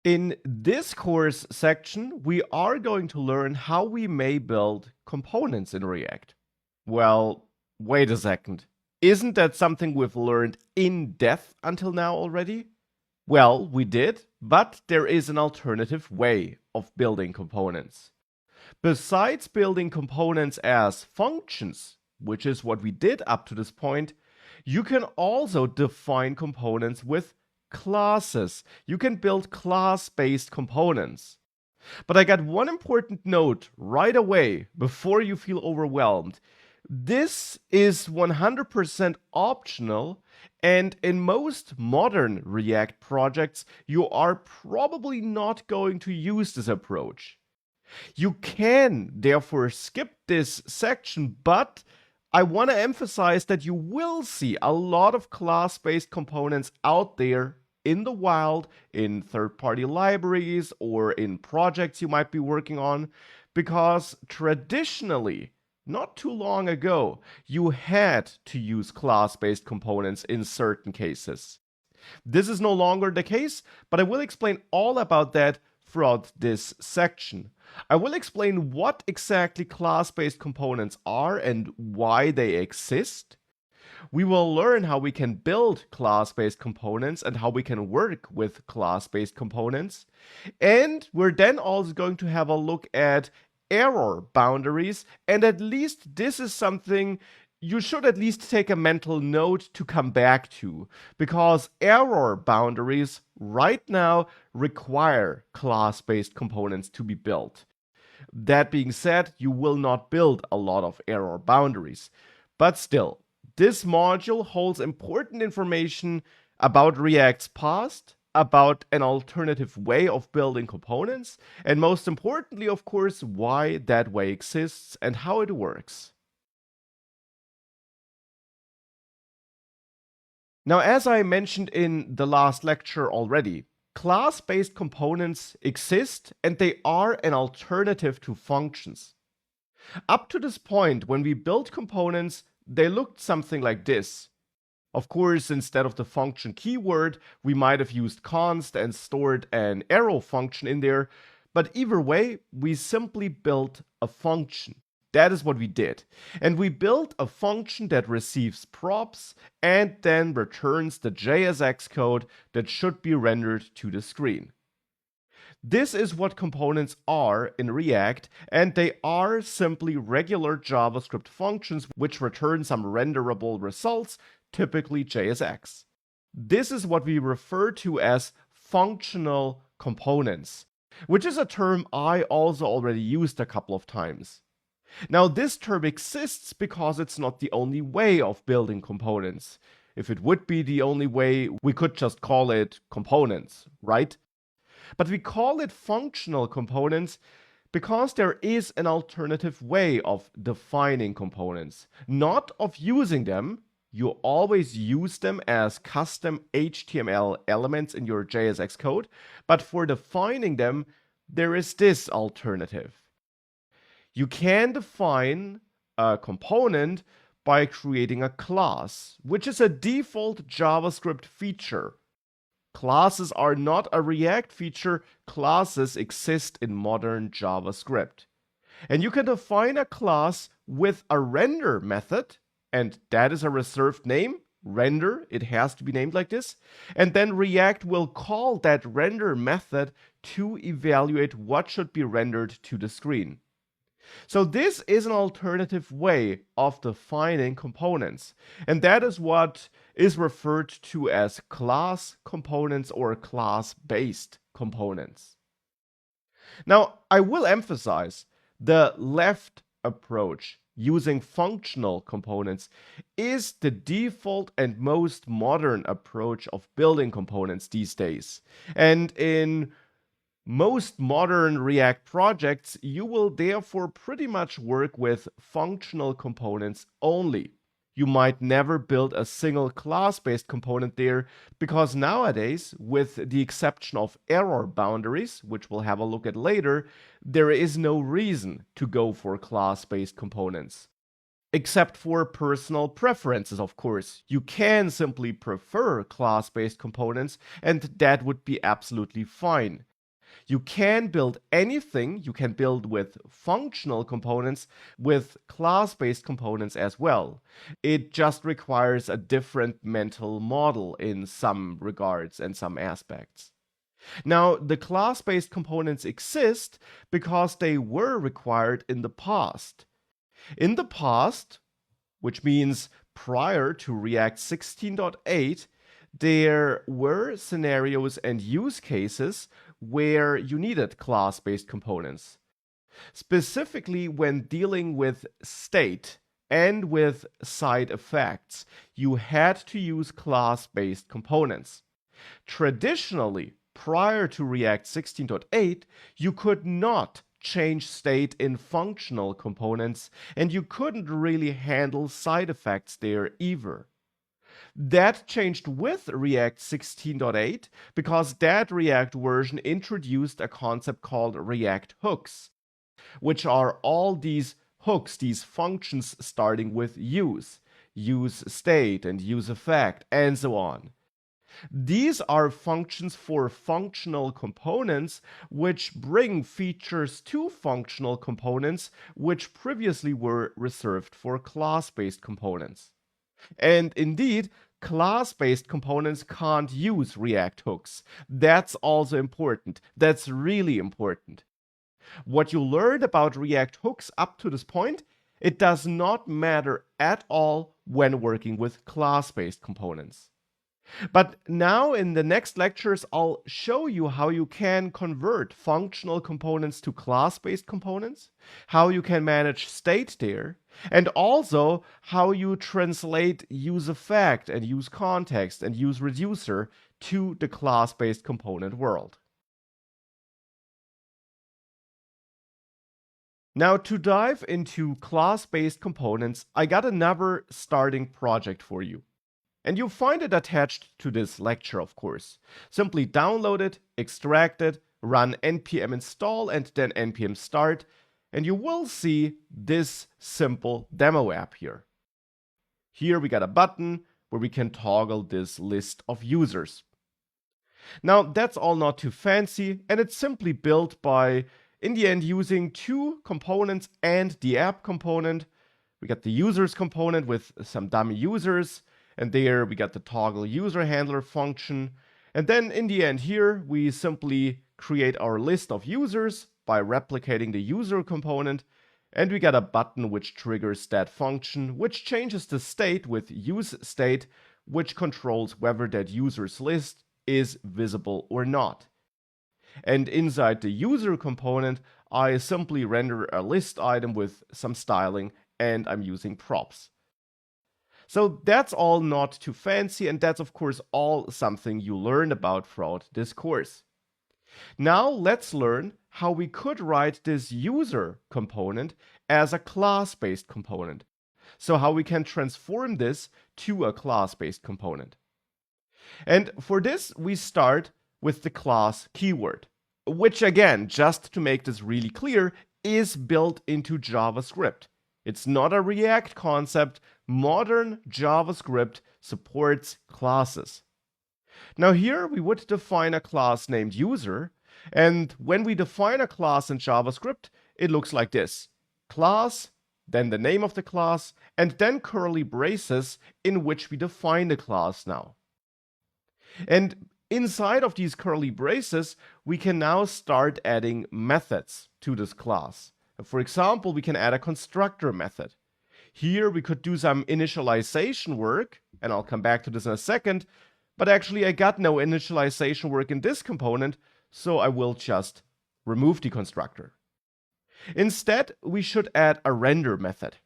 In this course section, we are going to learn how we may build components in React. Well, wait a second. Isn't that something we've learned in depth until now already? Well, we did, but there is an alternative way of building components. Besides building components as functions, which is what we did up to this point, you can also define components with classes. You can build class-based components. But I got one important note right away before you feel overwhelmed. This is 100% optional, and in most modern React projects, you are probably not going to use this approach. You can therefore skip this section, but I want to emphasize that you will see a lot of class-based components out there in the wild, in third-party libraries, or in projects you might be working on, because traditionally, not too long ago, you had to use class-based components in certain cases. This is no longer the case, but I will explain all about that throughout this section. I will explain what exactly class-based components are and why they exist. We will learn how we can build class-based components and how we can work with class-based components. And we're then also going to have a look at error boundaries, and at least this is something you should at least take a mental note to come back to, because error boundaries right now require class-based components to be built. That being said, you will not build a lot of error boundaries. But still, this module holds important information about React's past, about an alternative way of building components, and most importantly, of course, why that way exists and how it works. Now, as I mentioned in the last lecture already, class-based components exist and they are an alternative to functions. Up to this point, when we built components, they looked something like this. Of course, instead of the function keyword, we might have used const and stored an arrow function in there, but either way, we simply built a function. That is what we did. And we built a function that receives props and then returns the JSX code that should be rendered to the screen. This is what components are in React, and they are simply regular JavaScript functions which return some renderable results, typically JSX. This is what we refer to as functional components, which is a term I also already used a couple of times. Now, this term exists because it's not the only way of building components. If it would be the only way, we could just call it components, right? But we call it functional components because there is an alternative way of defining components, not of using them. You always use them as custom HTML elements in your JSX code, but for defining them, there is this alternative. You can define a component by creating a class, which is a default JavaScript feature. Classes are not a React feature. Classes exist in modern JavaScript. And you can define a class with a render method, and that is a reserved name, render. It has to be named like this. And then React will call that render method to evaluate what should be rendered to the screen. So this is an alternative way of defining components, and that is what is referred to as class components or class-based components. Now, I will emphasize the left approach using functional components is the default and most modern approach of building components these days. And in most modern React projects, you will therefore pretty much work with functional components only. You might never build a single class-based component there because nowadays, with the exception of error boundaries, which we'll have a look at later, there is no reason to go for class-based components. Except for personal preferences, of course. You can simply prefer class-based components, and that would be absolutely fine. You can build anything, you can build with functional components, with class-based components as well. It just requires a different mental model in some regards and some aspects. Now, the class-based components exist because they were required in the past. In the past, which means prior to React 16.8, there were scenarios and use cases where you needed class-based components. Specifically, when dealing with state and with side effects, you had to use class-based components. Traditionally, prior to React 16.8, you could not change state in functional components, and you couldn't really handle side effects there either. That changed with React 16.8 because that React version introduced a concept called React hooks, which are all these hooks, these functions starting with use state and use effect, and so on. These are functions for functional components which bring features to functional components which previously were reserved for class-based components. And indeed, class-based components can't use React hooks. That's also important. That's really important. What you learned about React hooks up to this point, it does not matter at all when working with class-based components. But now in the next lectures, I'll show you how you can convert functional components to class-based components, how you can manage state there, and also how you translate use effect and use context and use reducer to the class-based component world. Now, to dive into class-based components, I got another starting project for you. And you'll find it attached to this lecture, of course. Simply download it, extract it, run npm install and then npm start, and you will see this simple demo app here. Here we got a button where we can toggle this list of users. Now, that's all not too fancy, and it's simply built by, in the end, using two components and the app component. We got the users component with some dummy users, and there we got the toggle user handler function. And then in the end here, we simply create our list of users by replicating the user component. And we got a button which triggers that function, which changes the state with use state, which controls whether that user's list is visible or not. And inside the user component, I simply render a list item with some styling, and I'm using props. So that's all not too fancy, and that's of course all something you learn about throughout this course. Now let's learn how we could write this user component as a class-based component. So how we can transform this to a class-based component. And for this, we start with the class keyword, which again, just to make this really clear, is built into JavaScript. It's not a React concept. Modern JavaScript supports classes. Now here we would define a class named user, and when we define a class in JavaScript, it looks like this. Class, then the name of the class, and then curly braces in which we define the class now. And inside of these curly braces, we can now start adding methods to this class. For example, we can add a constructor method. Here we could do some initialization work, and I'll come back to this in a second, but actually I got no initialization work in this component, so I will just remove the constructor. Instead, we should add a render method.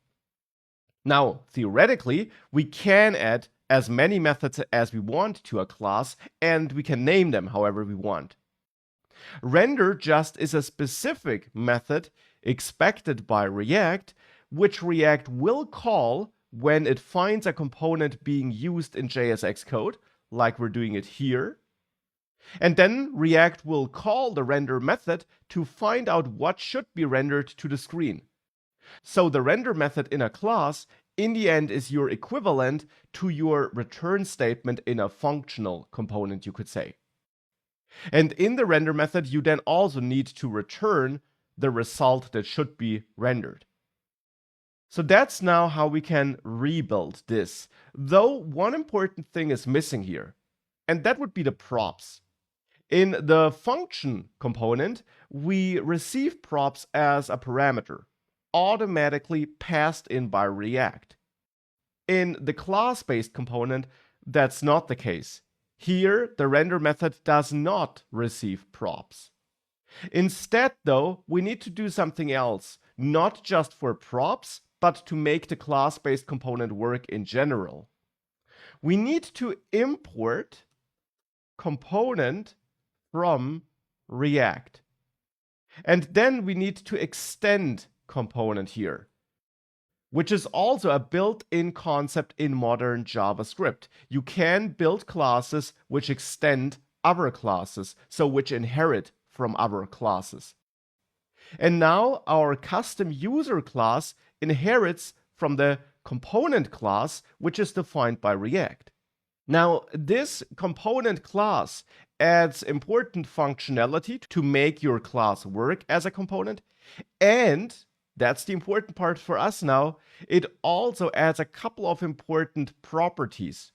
Now, theoretically, we can add as many methods as we want to a class, and we can name them however we want. Render just is a specific method expected by React, which React will call when it finds a component being used in JSX code, like we're doing it here. And then React will call the render method to find out what should be rendered to the screen. So the render method in a class, in the end, is your equivalent to your return statement in a functional component, you could say. And in the render method, you then also need to return the result that should be rendered. So that's now how we can rebuild this. Though one important thing is missing here, and that would be the props. In the function component, we receive props as a parameter, automatically passed in by React. In the class-based component, that's not the case. Here, the render method does not receive props. Instead, though, we need to do something else, not just for props, but to make the class-based component work in general. We need to import component from React. And then we need to extend component here, which is also a built-in concept in modern JavaScript. You can build classes which extend other classes, so which inherit from other classes. And now our custom user class inherits from the component class, which is defined by React. Now, this component class adds important functionality to make your class work as a component, and that's the important part for us now, it also adds a couple of important properties.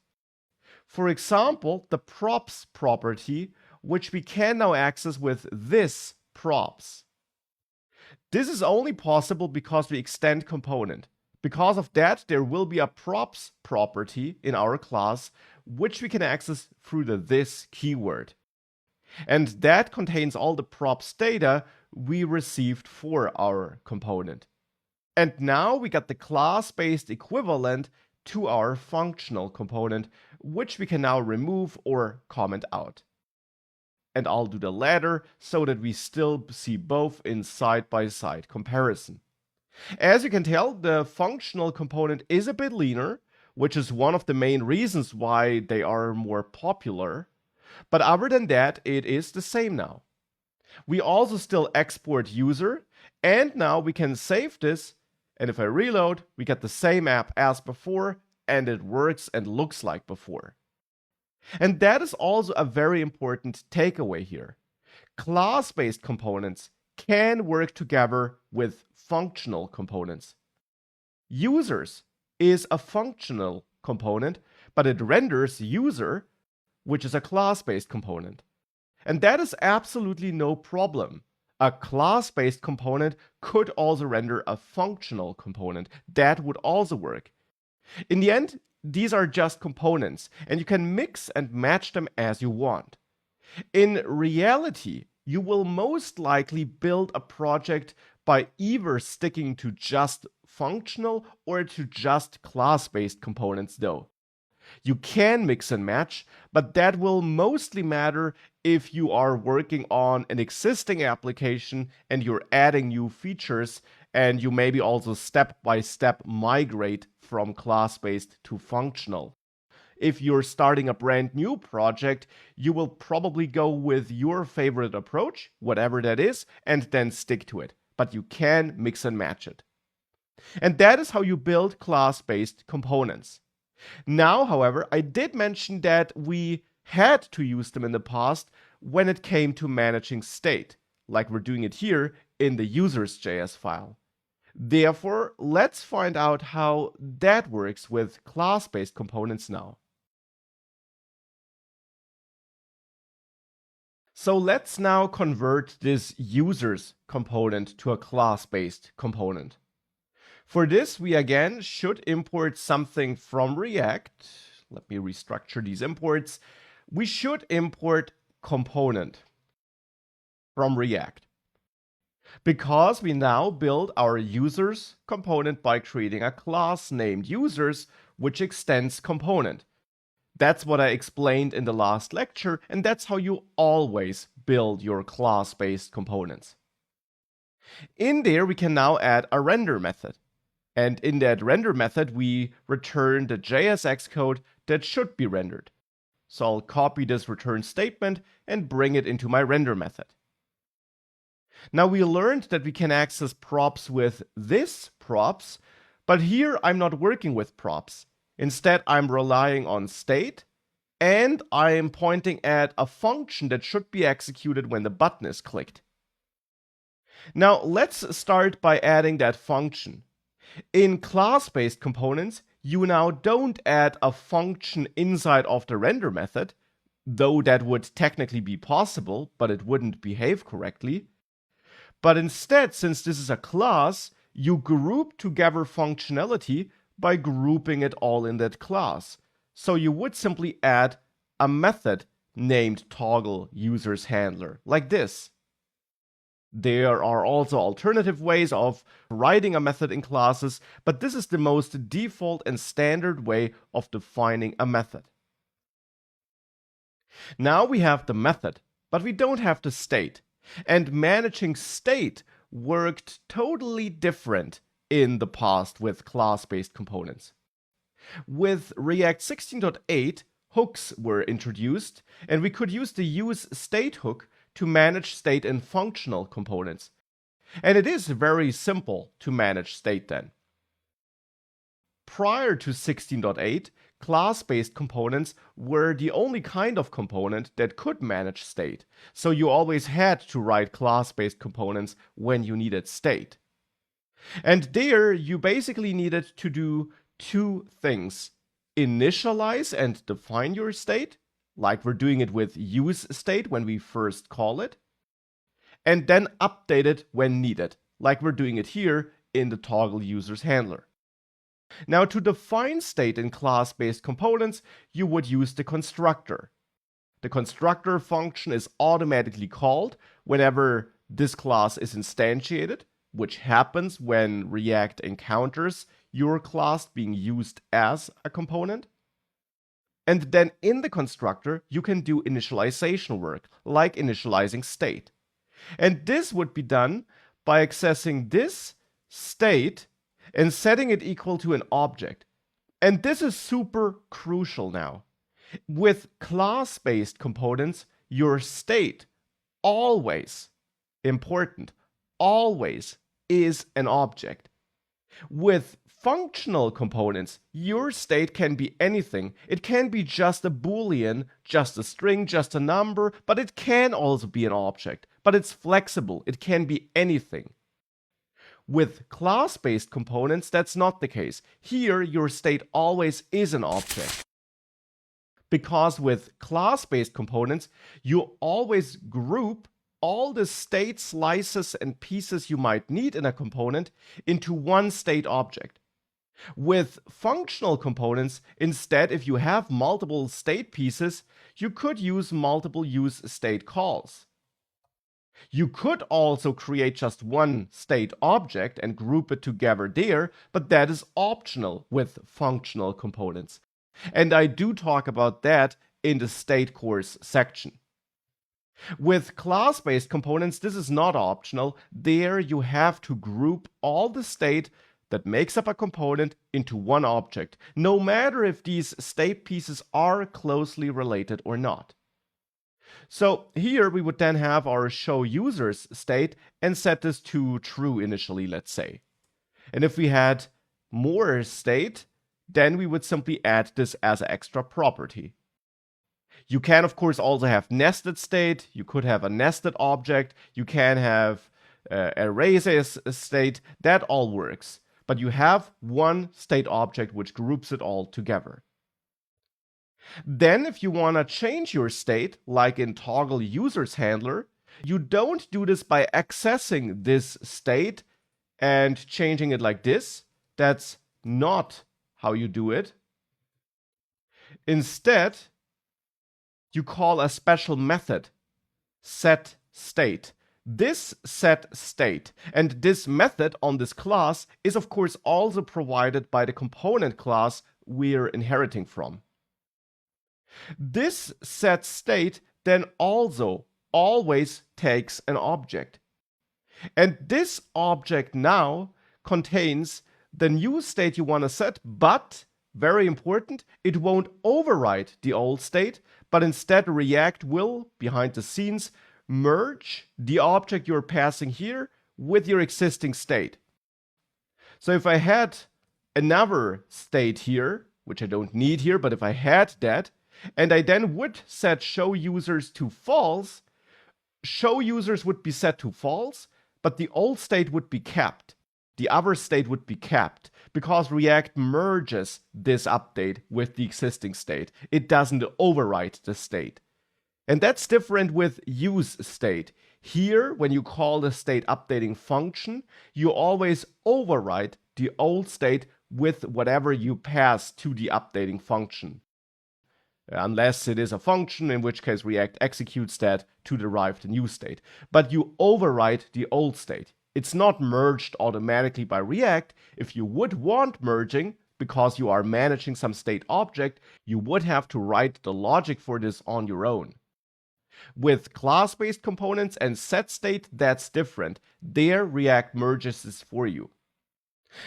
For example, the props property, which we can now access with this props. This is only possible because we extend component. Because of that, there will be a props property in our class, which we can access through the this keyword. And that contains all the props data we received for our component. And now we got the class-based equivalent to our functional component, which we can now remove or comment out. And I'll do the latter so that we still see both in side-by-side comparison. As you can tell, the functional component is a bit leaner, which is one of the main reasons why they are more popular. But other than that, it is the same now. We also still export user, and now we can save this, and if I reload, we get the same app as before, and it works and looks like before. And that is also a very important takeaway here. Class-based components can work together with functional components. Users is a functional component, but it renders user, which is a class-based component. And that is absolutely no problem. A class-based component could also render a functional component. That would also work. In the end, these are just components, and you can mix and match them as you want. In reality, you will most likely build a project by either sticking to just functional or to just class-based components though. You can mix and match, but that will mostly matter if you are working on an existing application and you're adding new features, and you maybe also step-by-step migrate from class-based to functional. If you're starting a brand new project, you will probably go with your favorite approach, whatever that is, and then stick to it. But you can mix and match it. And that is how you build class-based components. Now, however, I did mention that we had to use them in the past when it came to managing state, like we're doing it here in the users.js file. Therefore, let's find out how that works with class-based components now. So let's now convert this users component to a class-based component. For this, we again should import something from React. Let me restructure these imports. We should import component from React, because we now build our users component by creating a class named users, which extends component. That's what I explained in the last lecture, and that's how you always build your class-based components. In there, we can now add a render method. And in that render method, we return the JSX code that should be rendered. So I'll copy this return statement and bring it into my render method. Now we learned that we can access props with this props, but here I'm not working with props. Instead, I'm relying on state, and I am pointing at a function that should be executed when the button is clicked. Now let's start by adding that function. In class-based components, you now don't add a function inside of the render method, though that would technically be possible, but it wouldn't behave correctly. But instead, since this is a class, you group together functionality by grouping it all in that class. So you would simply add a method named toggle users handler, like this. There are also alternative ways of writing a method in classes, but this is the most default and standard way of defining a method. Now we have the method, but we don't have the state. And managing state worked totally different in the past with class-based components. With React 16.8, hooks were introduced, and we could use the useState hook to manage state in functional components. And it is very simple to manage state then. Prior to 16.8, class-based components were the only kind of component that could manage state, so you always had to write class-based components when you needed state. And there you basically needed to do two things: initialize and define your state, like we're doing it with useState when we first call it, and then update it when needed, like we're doing it here in the toggle users handler. Now, to define state in class-based components, you would use the constructor. The constructor function is automatically called whenever this class is instantiated, which happens when React encounters your class being used as a component. And then in the constructor, you can do initialization work, like initializing state. And this would be done by accessing this state and setting it equal to an object. And this is super crucial now. With class-based components, your state always, important, always is an object. With functional components, your state can be anything. It can be just a Boolean, just a string, just a number, but it can also be an object. But it's flexible. It can be anything. With class-based components, that's not the case. Here, your state always is an object. Because with class-based components, you always group all the state slices and pieces you might need in a component into one state object. With functional components, instead, if you have multiple state pieces, you could use multiple useState calls. You could also create just one state object and group it together there, but that is optional with functional components. And I do talk about that in the state course section. With class-based components, this is not optional. There you have to group all the state that makes up a component into one object, no matter if these state pieces are closely related or not. So here we would then have our show users state and set this to true initially, let's say. And if we had more state, then we would simply add this as an extra property. You can, of course, also have nested state. You could have a nested object. You can have arrays state. That all works. But you have one state object which groups it all together. Then if you want to change your state, like in toggle users handler, you don't do this by accessing this state and changing it like this. That's not how you do it. Instead, you call a special method, setState. This setState and this method on this class is of course also provided by the component class we're inheriting from. This setState then also always takes an object. And this object now contains the new state you want to set, but, very important, it won't overwrite the old state, but instead React will, behind the scenes, merge the object you're passing here with your existing state. So if I had another state here, which I don't need here, but if I had that, and I then would set show users to false, show users would be set to false, but the old state would be kept. The other state would be kept because React merges this update with the existing state. It doesn't overwrite the state. And that's different with use state. Here, when you call the state updating function, you always overwrite the old state with whatever you pass to the updating function. Unless it is a function, in which case React executes that to derive the new state. But you overwrite the old state. It's not merged automatically by React. If you would want merging, because you are managing some state object, you would have to write the logic for this on your own. With class-based components and setState, that's different. There, React merges this for you.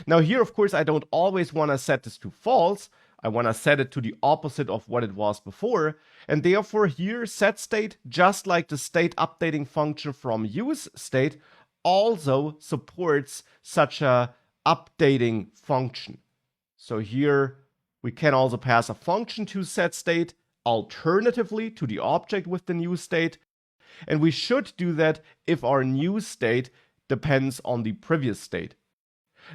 Now here, of course, I don't always want to set this to false. I want to set it to the opposite of what it was before. And therefore here, setState, just like the state updating function from useState, also supports such a updating function. So here we can also pass a function to setState alternatively to the object with the new state. And we should do that if our new state depends on the previous state.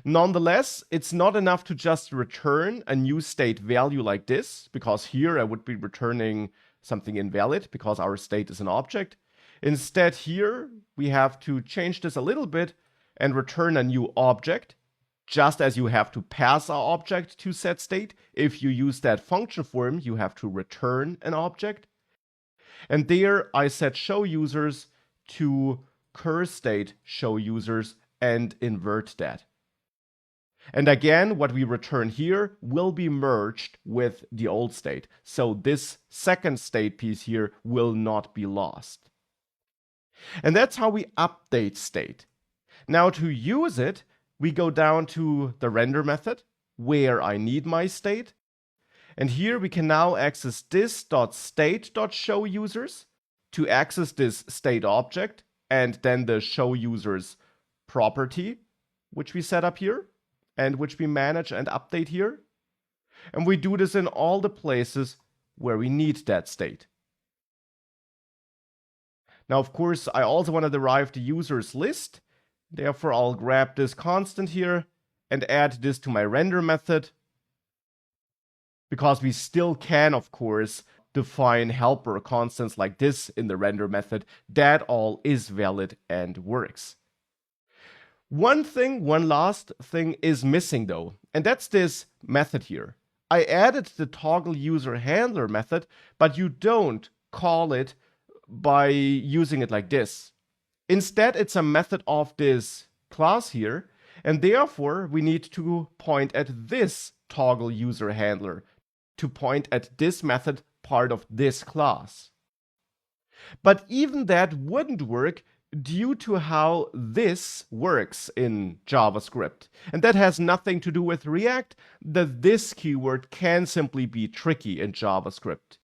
Nonetheless, it's not enough to just return a new state value like this, because here I would be returning something invalid because our state is an object. Instead, here we have to change this a little bit and return a new object, just as you have to pass our object to setState. If you use that function form, you have to return an object. And there I set show users to curState show users and invert that. And again, what we return here will be merged with the old state. So this second state piece here will not be lost. And that's how we update state. Now to use it, we go down to the render method where I need my state. And here we can now access this.state.showUsers to access this state object and then the showUsers property, which we set up here and which we manage and update here. And we do this in all the places where we need that state. Now, of course, I also want to derive the users list. Therefore, I'll grab this constant here and add this to my render method. Because we still can, of course, define helper constants like this in the render method. That all is valid and works. One last thing is missing though, and that's this method here. I added the toggle user handler method, but you don't call it by using it like this. Instead, it's a method of this class here, and therefore we need to point at this toggle user handler to point at this method part of this class. But even that wouldn't work due to how this works in JavaScript. And that has nothing to do with React. The this keyword can simply be tricky in JavaScript.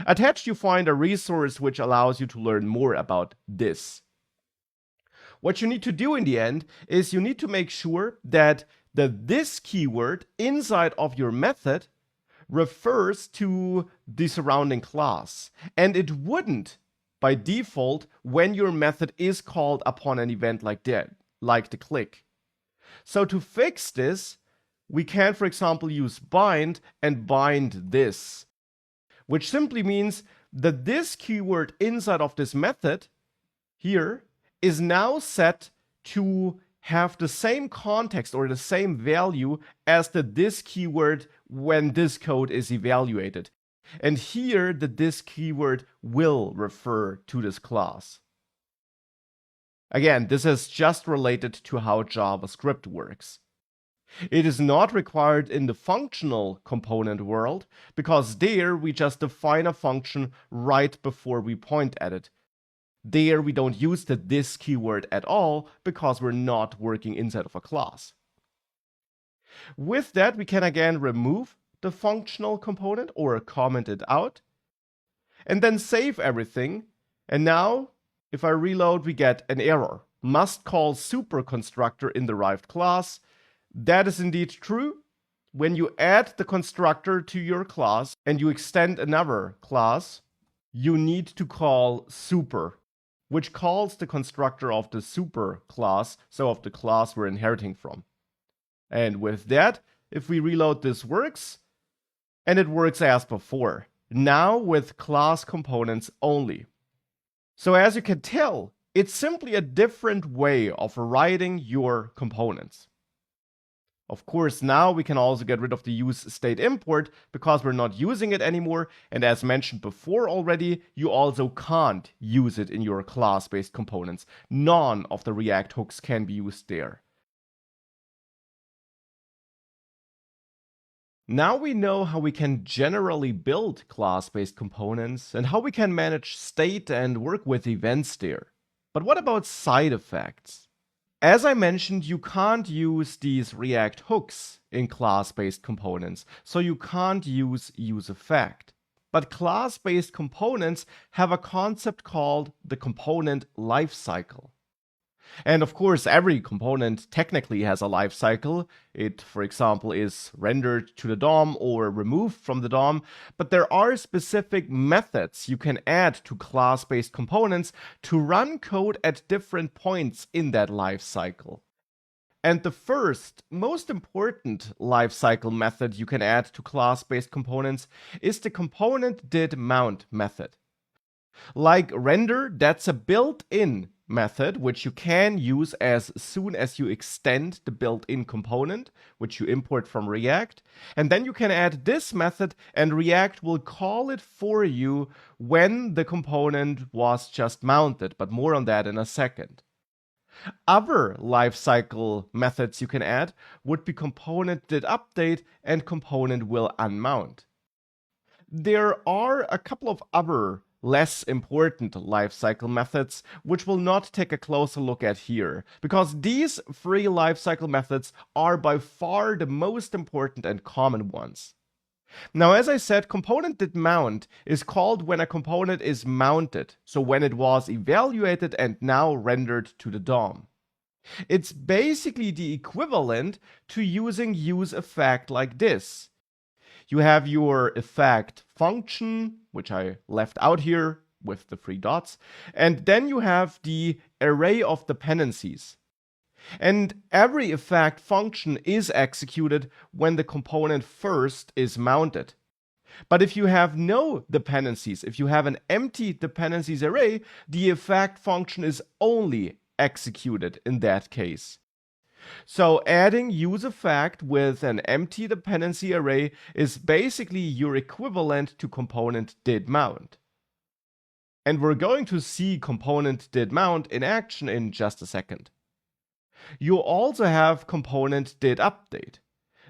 Attached you find a resource which allows you to learn more about this. What you need to do in the end is you need to make sure that the this keyword inside of your method refers to the surrounding class. And it wouldn't by default when your method is called upon an event like that, like the click. So to fix this, we can, for example, use bind and bind this, which simply means that this keyword inside of this method here is now set to have the same context or the same value as the this keyword when this code is evaluated. And here the this keyword will refer to this class. Again, this is just related to how JavaScript works. It is not required in the functional component world, because there we just define a function right before we point at it. There we don't use the this keyword at all, because we're not working inside of a class. With that, we can again remove the functional component or comment it out, and then save everything. And now, if I reload, we get an error. Must call super constructor in derived class. That is indeed true. when you add the constructor to your class and you extend another class, you need to call super, which calls the constructor of the super class, so of the class we're inheriting from. And with that, if we reload, this works, and it works as before, now with class components only. So as you can tell, it's simply a different way of writing your components. Of course, now we can also get rid of the use state import because we're not using it anymore, and as mentioned before already, you also can't use it in your class-based components. None of the React hooks can be used there. Now we know how we can generally build class-based components and how we can manage state and work with events there. But what about side effects? As I mentioned, you can't use these React hooks in class-based components, so you can't use useEffect. But class-based components have a concept called the component lifecycle. And of course, every component technically has a life cycle. It, for example, is rendered to the DOM or removed from the DOM. But there are specific methods you can add to class-based components to run code at different points in that life cycle. And the first, most important lifecycle method you can add to class-based components is the component did mount method. Like render, that's a built-in method which you can use as soon as you extend the built-in component, which you import from React. And then you can add this method and React will call it for you when the component was just mounted, but more on that in a second. Other lifecycle methods you can add would be component did update and component will unmount. There are a couple of other less important lifecycle methods, which we'll not take a closer look at here, because these three lifecycle methods are by far the most important and common ones. Now, as I said, component did mount is called when a component is mounted, so when it was evaluated and now rendered to the DOM. It's basically the equivalent to using useEffect like this. You have your effect function, which I left out here with the 3 dots, and then you have the array of dependencies. And every effect function is executed when the component first is mounted. But if you have no dependencies, if you have an empty dependencies array, the effect function is only executed in that case. So adding useEffect with an empty dependency array is basically your equivalent to component did mount. And we're going to see component did mount in action in just a second. You also have component did update.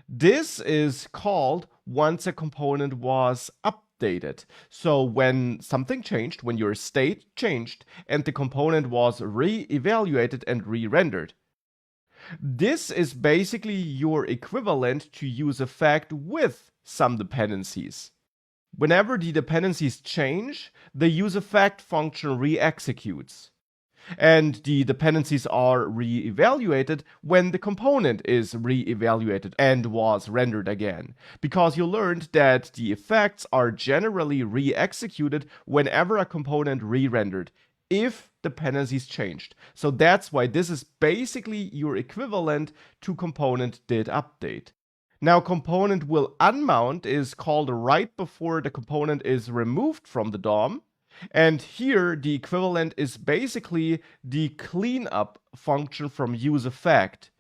This is called once a component was updated. So when something changed, when your state changed and the component was re-evaluated and re-rendered. This is basically your equivalent to useEffect with some dependencies. Whenever the dependencies change, the useEffect function re-executes. And the dependencies are re-evaluated when the component is re-evaluated and was rendered again. Because you learned that the effects are generally re-executed whenever a component re-rendered, if dependencies changed. So that's why this is basically your equivalent to component did update. Now, component will unmount is called right before the component is removed from the DOM. And here the equivalent is basically the cleanup function from useEffect.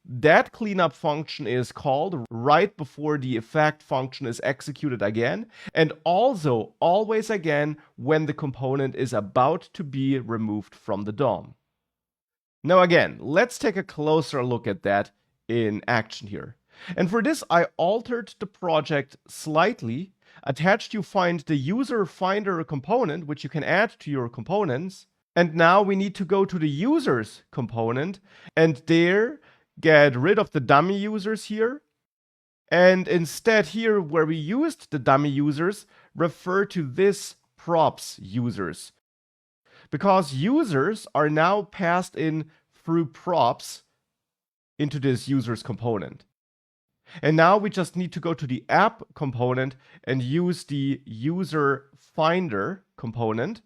That cleanup function is called right before the effect function is executed again, and also always again when the component is about to be removed from the DOM. Now again, let's take a closer look at that in action here. And for this, I altered the project slightly. Attached, you find the user finder component, which you can add to your components. And now we need to go to the users component and there get rid of the dummy users here. And instead here, where we used the dummy users, refer to this props users. Because users are now passed in through props into this users component. And now we just need to go to the app component and use the user finder component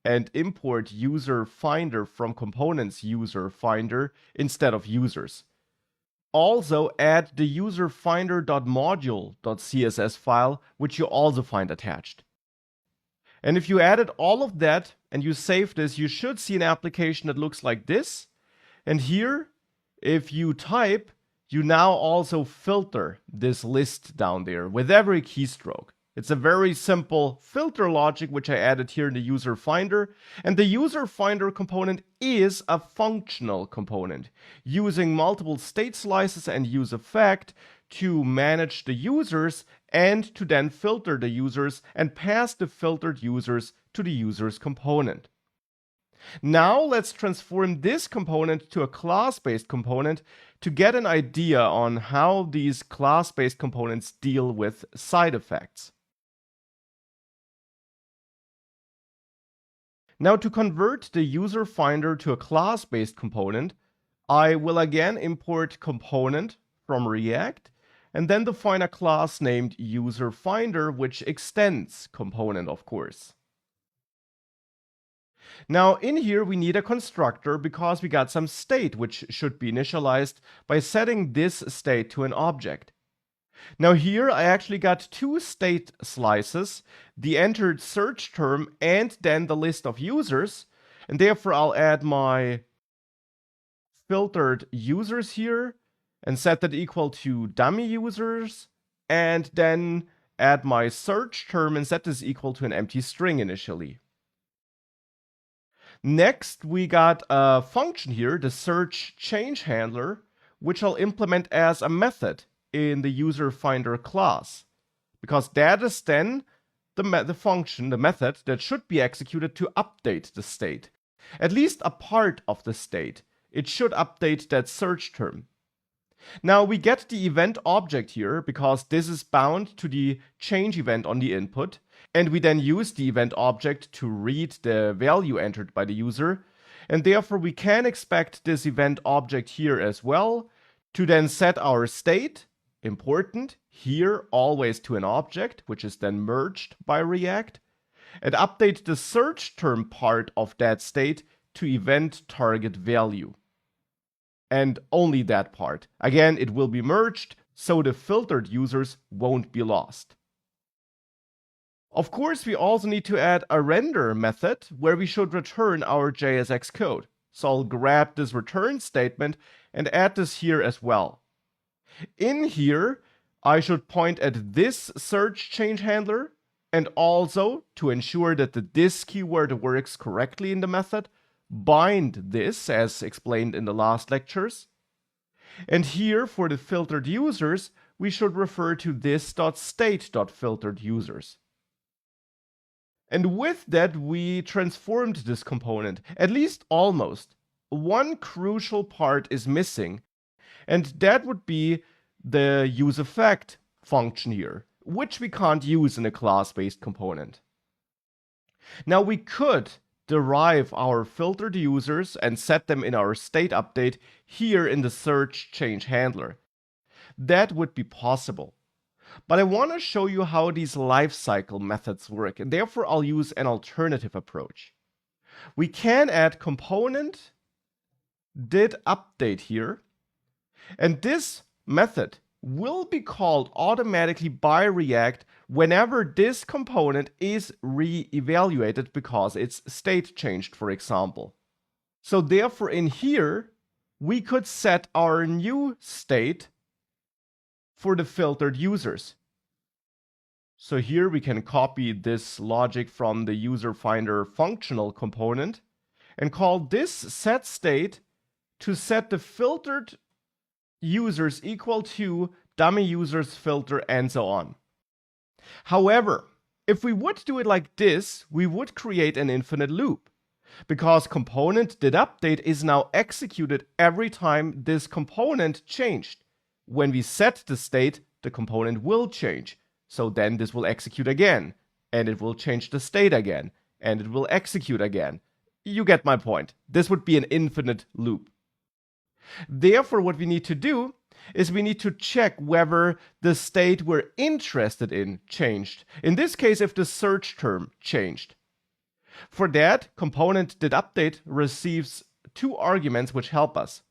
and import user finder from components user finder instead of users. Also add the user finder.module.css file, which you also find attached. And if you added all of that and you save this, you should see an application that looks like this. And here, if you type, you now also filter this list down there with every keystroke. It's a very simple filter logic, which I added here in the user finder. And the user finder component is a functional component using multiple state slices and useEffect to manage the users and to then filter the users and pass the filtered users to the users component. Now let's transform this component to a class-based component to get an idea on how these class-based components deal with side effects. Now to convert the user finder to a class-based component, I will again import component from React and then define a class named user finder, which extends component, of course. Now in here we need a constructor because we got some state which should be initialized by setting this state to an object. Now here I actually got two state slices, the entered search term and then the list of users, and therefore I'll add my filtered users here and set that equal to dummy users, and then add my search term and set this equal to an empty string initially. Next, we got a function here, the search change handler, which I'll implement as a method in the user finder class, because that is then the function, the method that should be executed to update the state. At least a part of the state. It should update that search term. Now we get the event object here because this is bound to the change event on the input, and we then use the event object to read the value entered by the user, and therefore we can expect this event object here as well to then set our state, important, here always to an object, which is then merged by React, and update the search term part of that state to event target value. And only that part. Again, it will be merged, so the filtered users won't be lost. Of course, we also need to add a render method where we should return our JSX code. So I'll grab this return statement and add this here as well. In here, I should point at this search change handler, and also, to ensure that the this keyword works correctly in the method, bind this as explained in the last lectures. And here for the filtered users, we should refer to this.state.filtered users. And with that, we transformed this component, at least almost. One crucial part is missing, and that would be the useEffect function here, which we can't use in a class-based component. Now we could derive our filtered users and set them in our state update here in the search change handler. That would be possible. But I want to show you how these lifecycle methods work, and therefore I'll use an alternative approach. We can add component did update here, and this method will be called automatically by React whenever this component is re-evaluated because its state changed, for example. So therefore in here, we could set our new state for the filtered users. So here we can copy this logic from the user finder functional component and call this set state to set the filtered users equal to dummy users filter and so on. However, if we would do it like this, we would create an infinite loop, because component did update is now executed every time this component changed. When we set the state, the component will change. So then this will execute again, and it will change the state again, and it will execute again. You get my point. This would be an infinite loop. Therefore, what we need to do is we need to check whether the state we're interested in changed. In this case, if the search term changed. For that, component didUpdate receives two arguments which help us: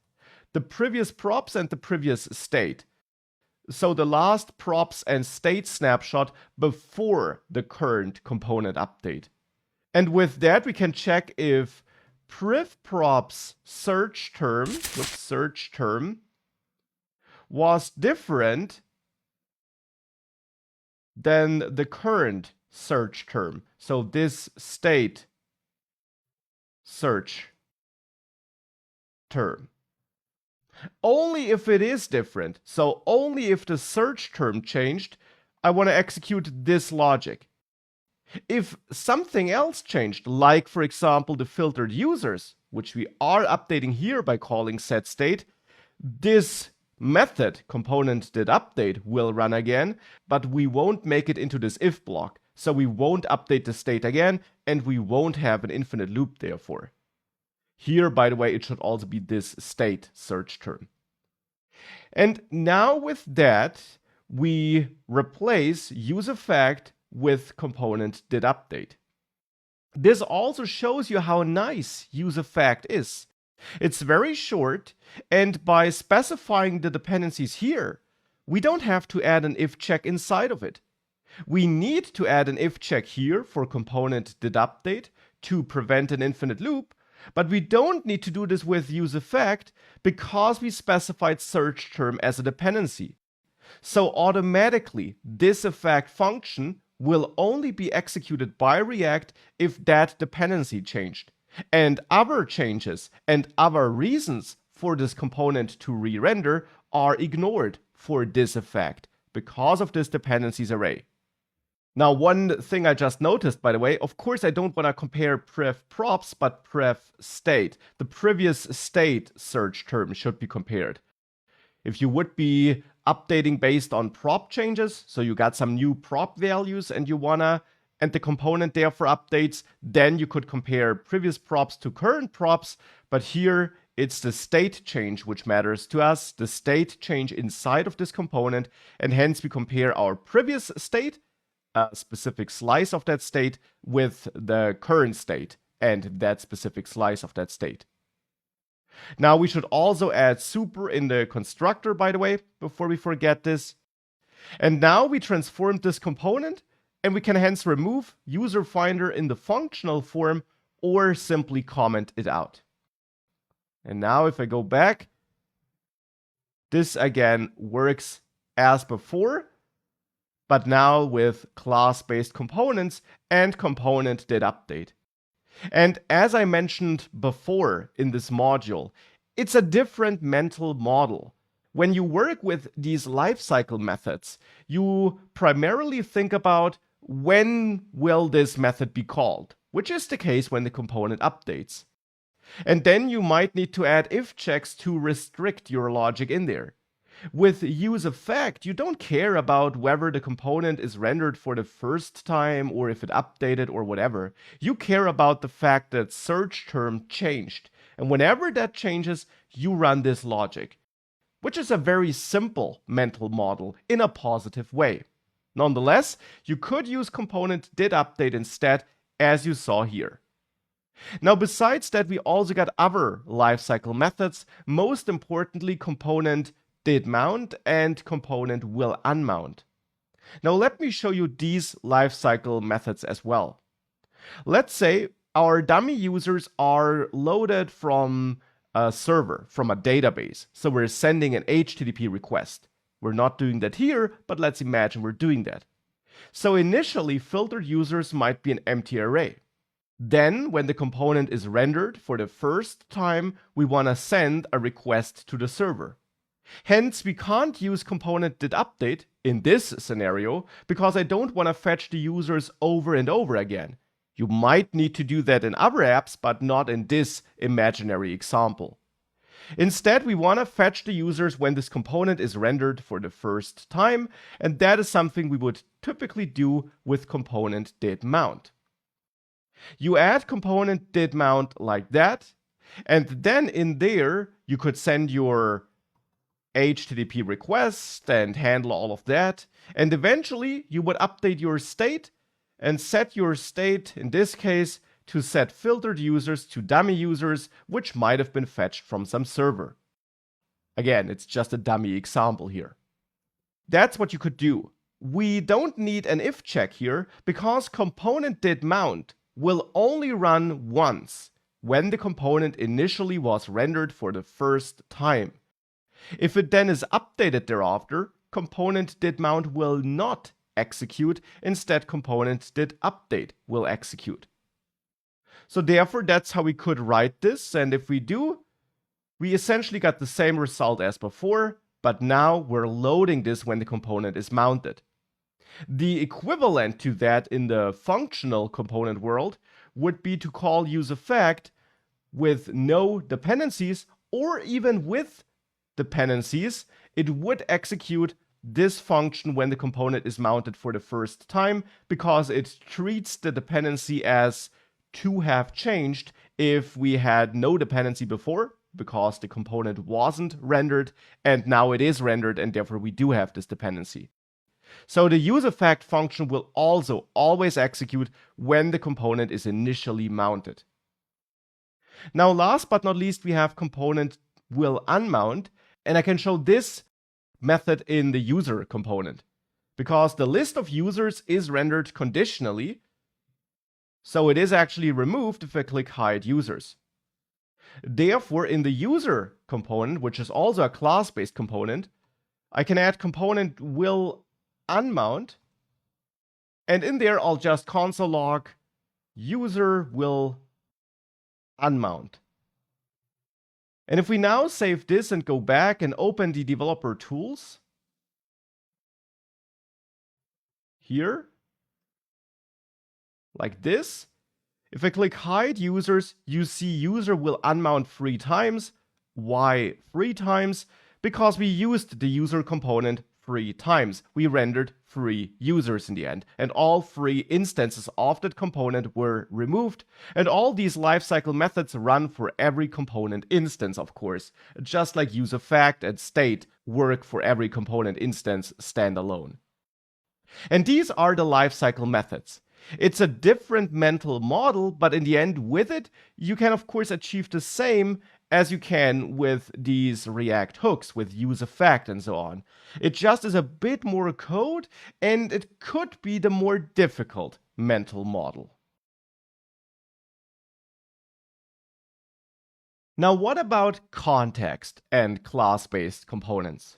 the previous props and the previous state. So the last props and state snapshot before the current component update. And with that, we can check if privprops search term was different than the current search term. So this state search term. Only if it is different, so only if the search term changed, I want to execute this logic. If something else changed, like for example the filtered users, which we are updating here by calling setState, this method component didUpdate will run again, but we won't make it into this if block. So we won't update the state again, and we won't have an infinite loop therefore. Here, by the way, it should also be this state search term. And now with that, we replace useEffect with component didUpdate. This also shows you how nice useEffect is. It's very short, and by specifying the dependencies here, we don't have to add an if check inside of it. We need to add an if check here for component didUpdate to prevent an infinite loop, but we don't need to do this with useEffect because we specified search term as a dependency. So automatically, this effect function will only be executed by React if that dependency changed. And other changes and other reasons for this component to re-render are ignored for this effect because of this dependencies array. Now, one thing I just noticed, by the way, of course, I don't want to compare privprops, but privstate. The previous state search term should be compared. If you would be updating based on prop changes, so you got some new prop values and the component therefore updates, then you could compare previous props to current props. But here, it's the state change which matters to us, the state change inside of this component, and hence we compare our previous state, a specific slice of that state, with the current state and that specific slice of that state. Now we should also add super in the constructor, by the way, before we forget this. And now we transformed this component, and we can hence remove userFinder in the functional form or simply comment it out. And now if I go back, this again works as before, but now with class-based components and component didUpdate. And as I mentioned before in this module, it's a different mental model. When you work with these lifecycle methods, you primarily think about when will this method be called, which is the case when the component updates. And then you might need to add if checks to restrict your logic in there. With useEffect, you don't care about whether the component is rendered for the first time or if it updated or whatever. You care about the fact that search term changed. And whenever that changes, you run this logic, which is a very simple mental model in a positive way. Nonetheless, you could use component didUpdate instead, as you saw here. Now, besides that, we also got other lifecycle methods, most importantly, component didMount and component willUnmount. Now let me show you these lifecycle methods as well. Let's say our dummy users are loaded from a server, from a database. So we're sending an HTTP request. We're not doing that here, but let's imagine we're doing that. So initially, filtered users might be an empty array. Then, when the component is rendered for the first time, we want to send a request to the server. Hence, we can't use component didUpdate in this scenario because I don't want to fetch the users over and over again. You might need to do that in other apps, but not in this imaginary example. Instead, we want to fetch the users when this component is rendered for the first time, and that is something we would typically do with component didMount. You add component didMount like that, and then in there, you could send your HTTP request and handle all of that. And eventually you would update your state and set your state, in this case, to set filtered users to dummy users, which might have been fetched from some server. Again, it's just a dummy example here. That's what you could do. We don't need an if check here because component did mount will only run once when the component initially was rendered for the first time. If it then is updated thereafter, component did mount will not execute. Instead, component did update will execute. So therefore, that's how we could write this. And if we do, we essentially got the same result as before, but now we're loading this when the component is mounted. The equivalent to that in the functional component world would be to call useEffect with no dependencies, or even with dependencies, it would execute this function when the component is mounted for the first time, because it treats the dependency as to have changed if we had no dependency before, because the component wasn't rendered, and now it is rendered, and therefore we do have this dependency. So the useEffect function will also always execute when the component is initially mounted. Now, last but not least, we have component will unmount, and I can show this method in the user component, because the list of users is rendered conditionally, so it is actually removed if I click hide users. Therefore, in the user component, which is also a class-based component, I can add component will unmount, and in there I'll just console log user will unmount. And if we now save this and go back and open the developer tools here, like this, if I click hide users, you see user will unmount 3 times. Why 3 times? Because we used the user component 3 times. We rendered 3 users in the end, and all 3 instances of that component were removed, and all these lifecycle methods run for every component instance, of course, just like useEffect and state work for every component instance standalone. And these are the lifecycle methods. It's a different mental model, but in the end, with it, you can of course achieve the same as you can with these React hooks, with useEffect and so on. It just is a bit more code, and it could be the more difficult mental model. Now, what about context and class-based components?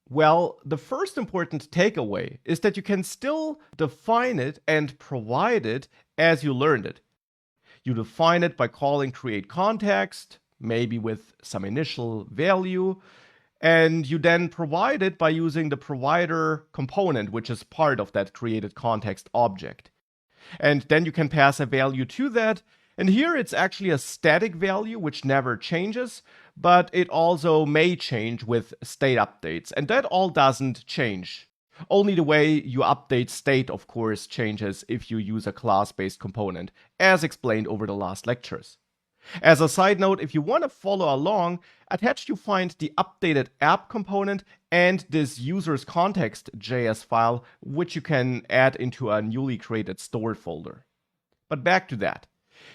Well, the first important takeaway is that you can still define it and provide it as you learned it. You define it by calling createContext, maybe with some initial value, and you then provide it by using the provider component, which is part of that createContext object. And then you can pass a value to that. And here it's actually a static value which never changes, but it also may change with state updates. And that all doesn't change. Only the way you update state, of course, changes if you use a class-based component, as explained over the last lectures. As a side note, if you want to follow along, attached you find the updated app component and this user's context.js file, which you can add into a newly created stored folder. But back to that.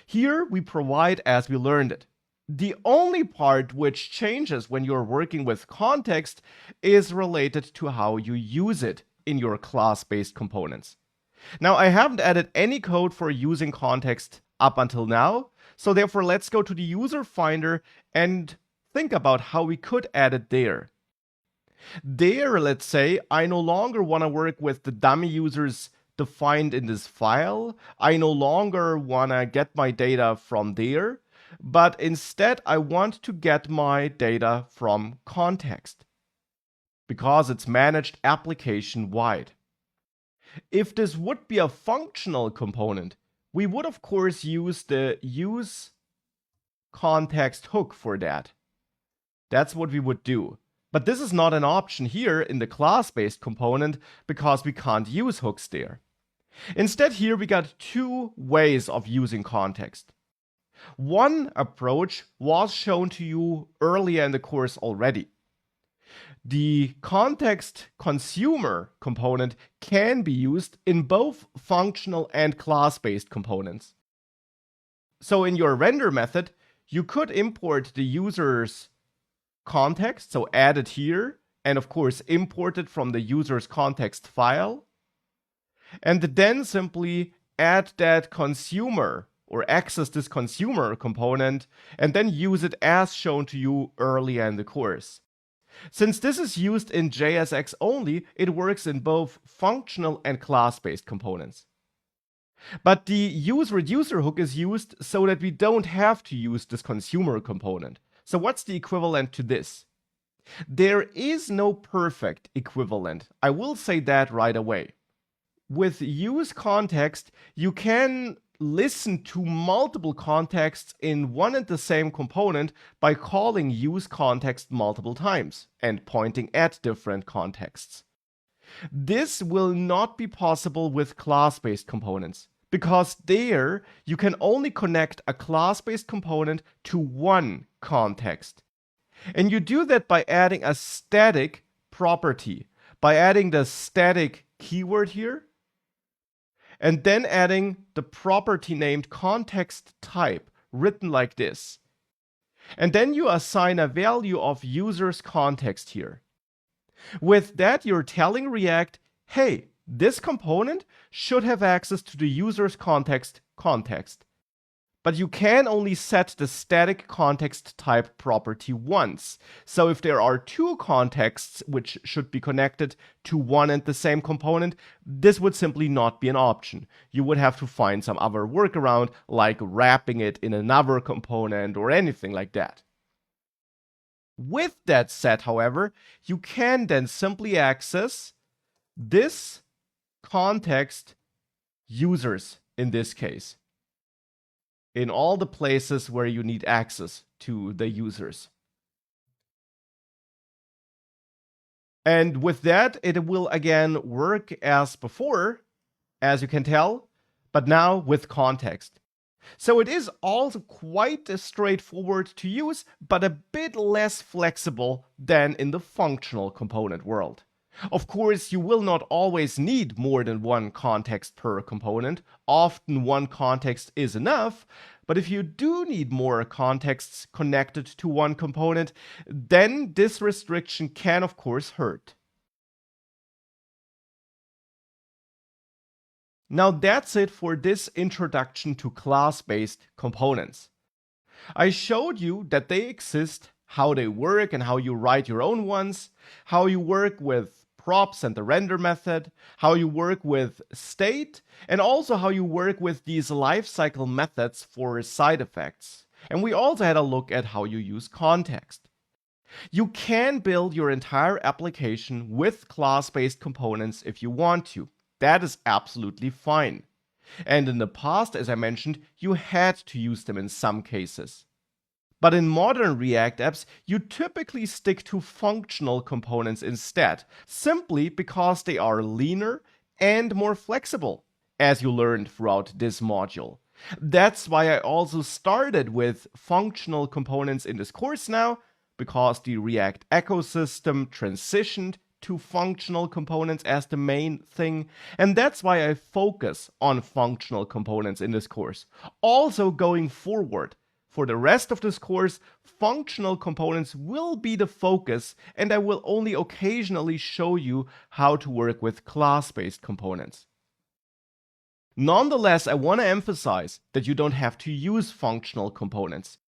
Here we provide as we learned it. The only part which changes when you're working with context is related to how you use it in your class-based components. Now, I haven't added any code for using context up until now, so therefore let's go to the user finder and think about how we could add it there. There, let's say, I no longer want to work with the dummy users defined in this file. I no longer want to get my data from there, but instead I want to get my data from context, because it's managed application-wide. If this would be a functional component, we would of course use the use context hook for that. That's what we would do. But this is not an option here in the class-based component because we can't use hooks there. Instead, here we got 2 ways of using context. One approach was shown to you earlier in the course already. The context consumer component can be used in both functional and class-based components. So in your render method, you could import the user's context, so add it here, and of course import it from the user's context file, and then simply add that consumer or access this consumer component and then use it as shown to you earlier in the course. Since this is used in JSX only, it works in both functional and class-based components. But the use-reducer hook is used so that we don't have to use this consumer component. So what's the equivalent to this? There is no perfect equivalent. I will say that right away. With use context, you can listen to multiple contexts in one and the same component by calling use context multiple times and pointing at different contexts. This will not be possible with class-based components, because there you can only connect a class-based component to one context. And you do that by adding a static property, by adding the static keyword here, and then adding the property named context type, written like this. And then you assign a value of user's context here. With that, you're telling React, hey, this component should have access to the user's context. But you can only set the static context type property once. So if there are two contexts which should be connected to one and the same component, this would simply not be an option. You would have to find some other workaround, like wrapping it in another component or anything like that. With that set, however, you can then simply access this context users in this case, in all the places where you need access to the users. And with that, it will again work as before, as you can tell, but now with context. So it is also quite straightforward to use, but a bit less flexible than in the functional component world. Of course, you will not always need more than one context per component. Often one context is enough, but if you do need more contexts connected to one component, then this restriction can of course hurt. Now that's it for this introduction to class-based components. I showed you that they exist, how they work and how you write your own ones, how you work with props and the render method, how you work with state, and also how you work with these lifecycle methods for side effects. And we also had a look at how you use context. You can build your entire application with class-based components if you want to. That is absolutely fine. And in the past, as I mentioned, you had to use them in some cases. But in modern React apps, you typically stick to functional components instead, simply because they are leaner and more flexible, as you learned throughout this module. That's why I also started with functional components in this course now, because the React ecosystem transitioned to functional components as the main thing, and that's why I focus on functional components in this course. Also going forward, for the rest of this course, functional components will be the focus, and I will only occasionally show you how to work with class-based components. Nonetheless, I want to emphasize that you don't have to use functional components.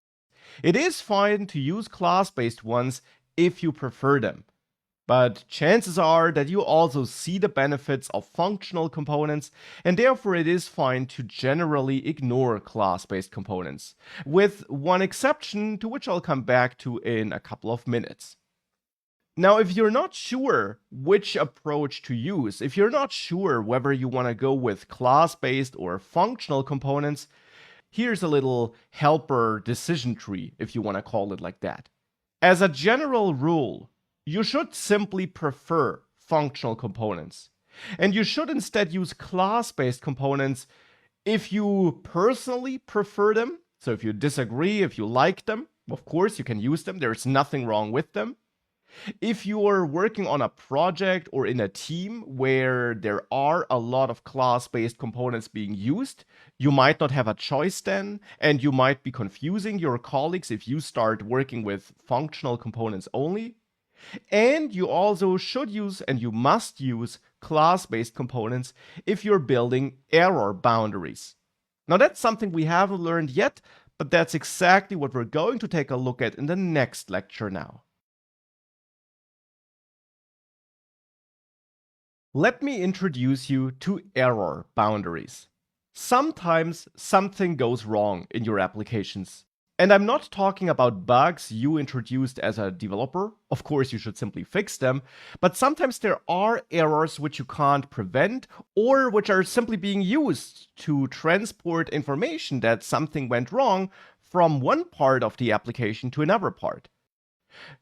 It is fine to use class-based ones if you prefer them. But chances are that you also see the benefits of functional components, and therefore it is fine to generally ignore class-based components, with one exception to which I'll come back to in a couple of minutes. Now, if you're not sure which approach to use, if you're not sure whether you want to go with class-based or functional components, here's a little helper decision tree, if you want to call it like that. As a general rule, you should simply prefer functional components. And you should instead use class-based components if you personally prefer them. So if you disagree, if you like them, of course you can use them. There's nothing wrong with them. If you're working on a project or in a team where there are a lot of class-based components being used, you might not have a choice then, and you might be confusing your colleagues if you start working with functional components only. And you also should use, and you must use, class-based components if you're building error boundaries. Now that's something we haven't learned yet, but that's exactly what we're going to take a look at in the next lecture now. Let me introduce you to error boundaries. Sometimes something goes wrong in your applications. And I'm not talking about bugs you introduced as a developer. Of course, you should simply fix them. But sometimes there are errors which you can't prevent or which are simply being used to transport information that something went wrong from one part of the application to another part.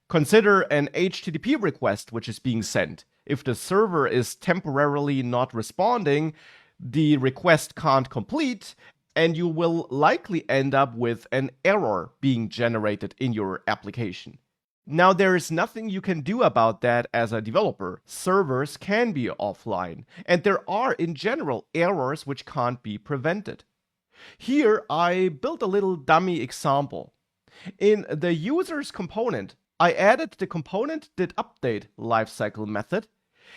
Consider an HTTP request which is being sent. If the server is temporarily not responding, the request can't complete, and you will likely end up with an error being generated in your application. Now, there is nothing you can do about that as a developer. Servers can be offline, and there are, in general, errors which can't be prevented. Here, I built a little dummy example. In the users component, I added the component did update lifecycle method.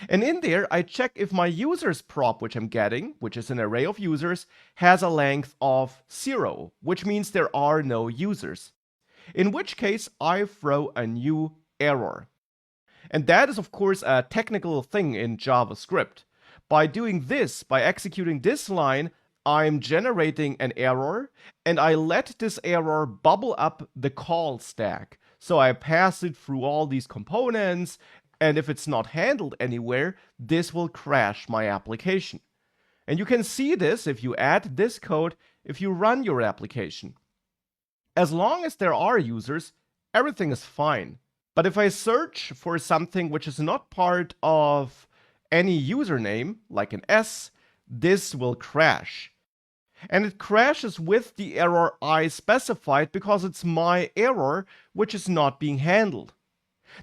And in there, I check if my users prop, which I'm getting, which is an array of users, has a length of 0, which means there are no users. In which case, I throw a new error. And that is, of course, a technical thing in JavaScript. By doing this, by executing this line, I'm generating an error, and I let this error bubble up the call stack. So I pass it through all these components, and if it's not handled anywhere, this will crash my application. And you can see this if you add this code if you run your application. As long as there are users, everything is fine. But if I search for something which is not part of any username, like an S, this will crash. And it crashes with the error I specified because it's my error which is not being handled.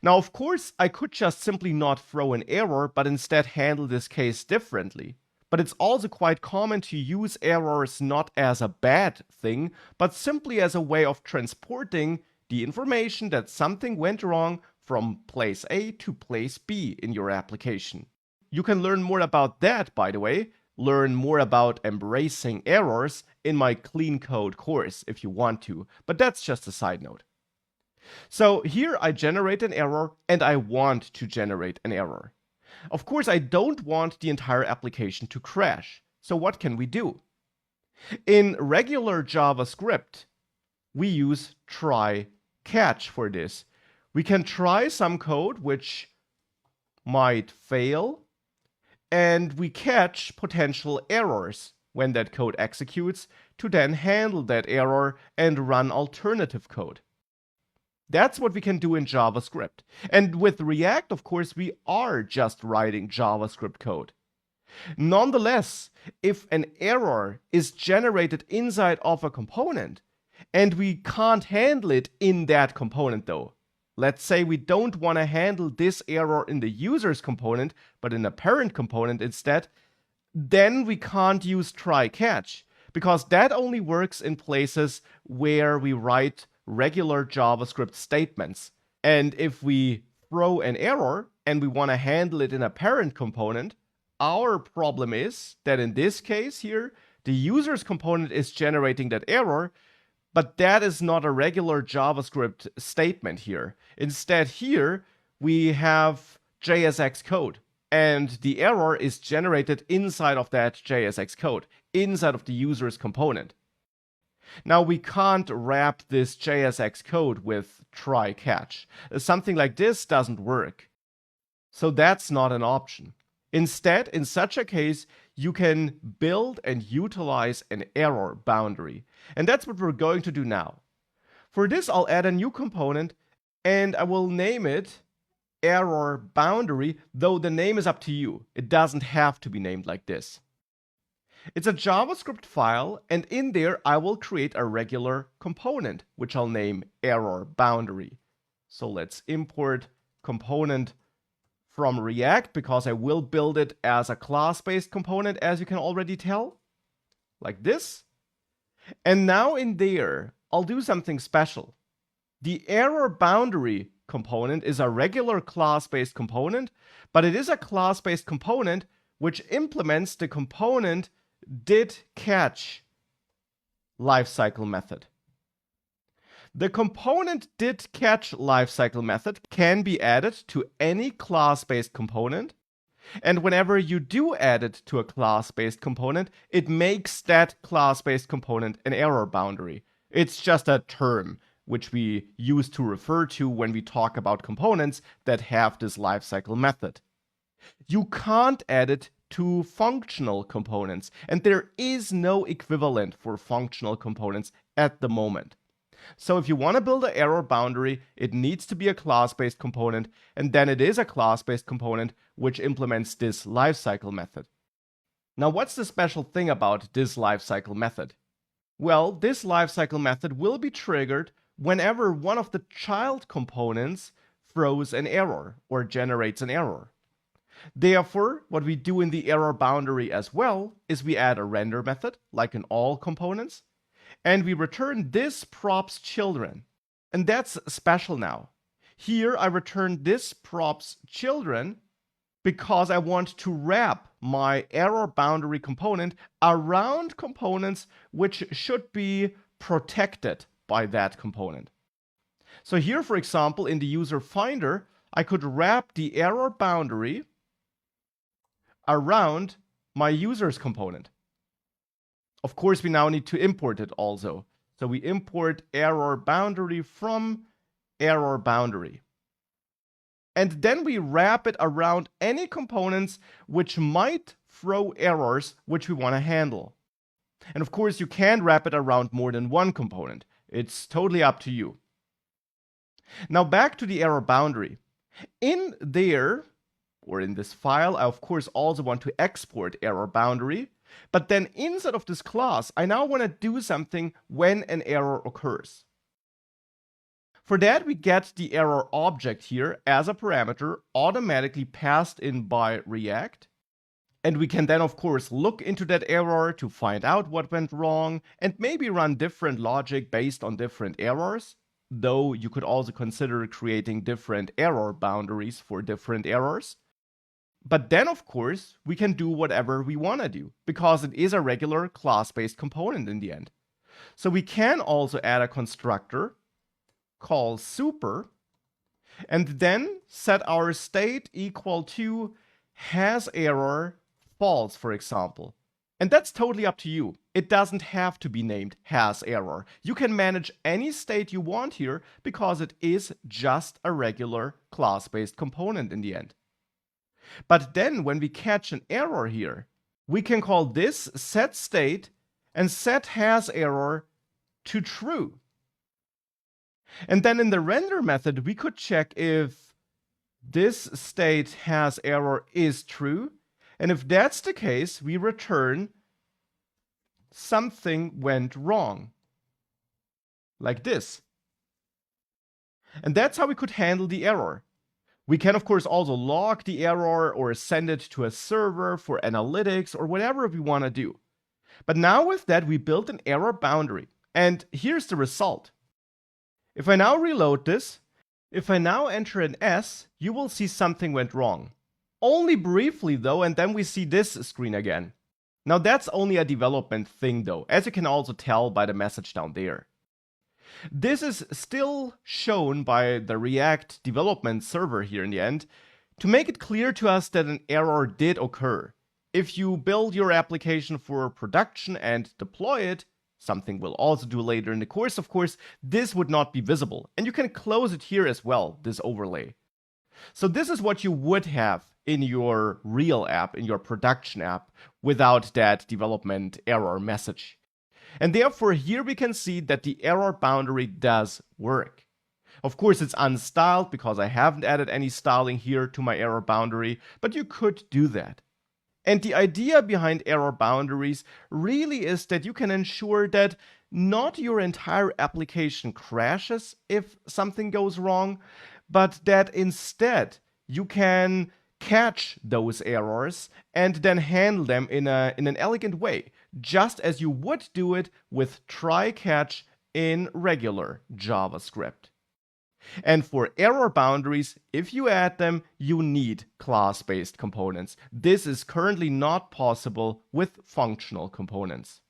Now, of course, I could just simply not throw an error, but instead handle this case differently. But it's also quite common to use errors not as a bad thing, but simply as a way of transporting the information that something went wrong from place A to place B in your application. You can learn more about that, by the way, learn more about embracing errors in my Clean Code course if you want to, but that's just a side note. So here I generate an error, and I want to generate an error. Of course, I don't want the entire application to crash. So what can we do? In regular JavaScript, we use try catch for this. We can try some code which might fail, and we catch potential errors when that code executes to then handle that error and run alternative code. That's what we can do in JavaScript. And with React, of course, we are just writing JavaScript code. Nonetheless, if an error is generated inside of a component, and we can't handle it in that component though, let's say we don't want to handle this error in the users component, but in a parent component instead, then we can't use try catch, because that only works in places where we write regular JavaScript statements. And if we throw an error and we want to handle it in a parent component, our problem is that in this case here, the users component is generating that error, but that is not a regular JavaScript statement here. Instead here, we have JSX code, and the error is generated inside of that JSX code, inside of the users component. Now, we can't wrap this JSX code with try catch. Something like this doesn't work. So that's not an option. Instead, in such a case, you can build and utilize an error boundary. And that's what we're going to do now. For this, I'll add a new component, and I will name it error boundary, though the name is up to you. It doesn't have to be named like this. It's a JavaScript file, and in there I will create a regular component, which I'll name error boundary. So let's import component from React because I will build it as a class-based component, as you can already tell, like this. And now in there, I'll do something special. The error boundary component is a regular class-based component, but it is a class-based component which implements the component didCatch lifecycle method. The component didCatch lifecycle method can be added to any class-based component, and whenever you do add it to a class-based component, it makes that class-based component an error boundary. It's just a term which we use to refer to when we talk about components that have this lifecycle method. You can't add it to functional components, and there is no equivalent for functional components at the moment. So if you want to build an error boundary, it needs to be a class-based component, and then it is a class-based component which implements this lifecycle method. Now, what's the special thing about this lifecycle method? Well, this lifecycle method will be triggered whenever one of the child components throws an error or generates an error. Therefore, what we do in the error boundary as well is we add a render method, like in all components, and we return this props children. And that's special now. Here I return this props children because I want to wrap my error boundary component around components which should be protected by that component. So here, for example, in the user finder, I could wrap the error boundary around my users component. Of course, we now need to import it also. So we import error boundary from error boundary. And then we wrap it around any components which might throw errors which we want to handle. And of course, you can wrap it around more than one component. It's totally up to you. Now back to the error boundary. In there, or in this file, I of course also want to export error boundary. But then inside of this class, I now want to do something when an error occurs. For that, we get the error object here as a parameter automatically passed in by React. And we can then, of course, look into that error to find out what went wrong and maybe run different logic based on different errors. Though you could also consider creating different error boundaries for different errors. But then, of course, we can do whatever we want to do because it is a regular class-based component in the end. So we can also add a constructor called super and then set our state equal to has error false, for example. And that's totally up to you. It doesn't have to be named has error. You can manage any state you want here because it is just a regular class-based component in the end. But then when we catch an error here, we can call this set state and set has error to true. And then in the render method, we could check if this state has error is true. And if that's the case, we return something went wrong, like this. And that's how we could handle the error. We can, of course, also log the error or send it to a server for analytics or whatever we want to do. But now with that, we built an error boundary. And here's the result. If I now reload this, if I now enter an S, you will see something went wrong. Only briefly though, and then we see this screen again. Now that's only a development thing though, as you can also tell by the message down there. This is still shown by the React development server here in the end to make it clear to us that an error did occur. If you build your application for production and deploy it, something we'll also do later in the course, of course, this would not be visible. And you can close it here as well, this overlay. So this is what you would have in your real app, in your production app, without that development error message. And therefore, here we can see that the error boundary does work. Of course, it's unstyled because I haven't added any styling here to my error boundary, but you could do that. And the idea behind error boundaries really is that you can ensure that not your entire application crashes if something goes wrong, but that instead you can catch those errors and then handle them in an elegant way, just as you would do it with try-catch in regular JavaScript. And for error boundaries, if you add them, you need class-based components. This is currently not possible with functional components.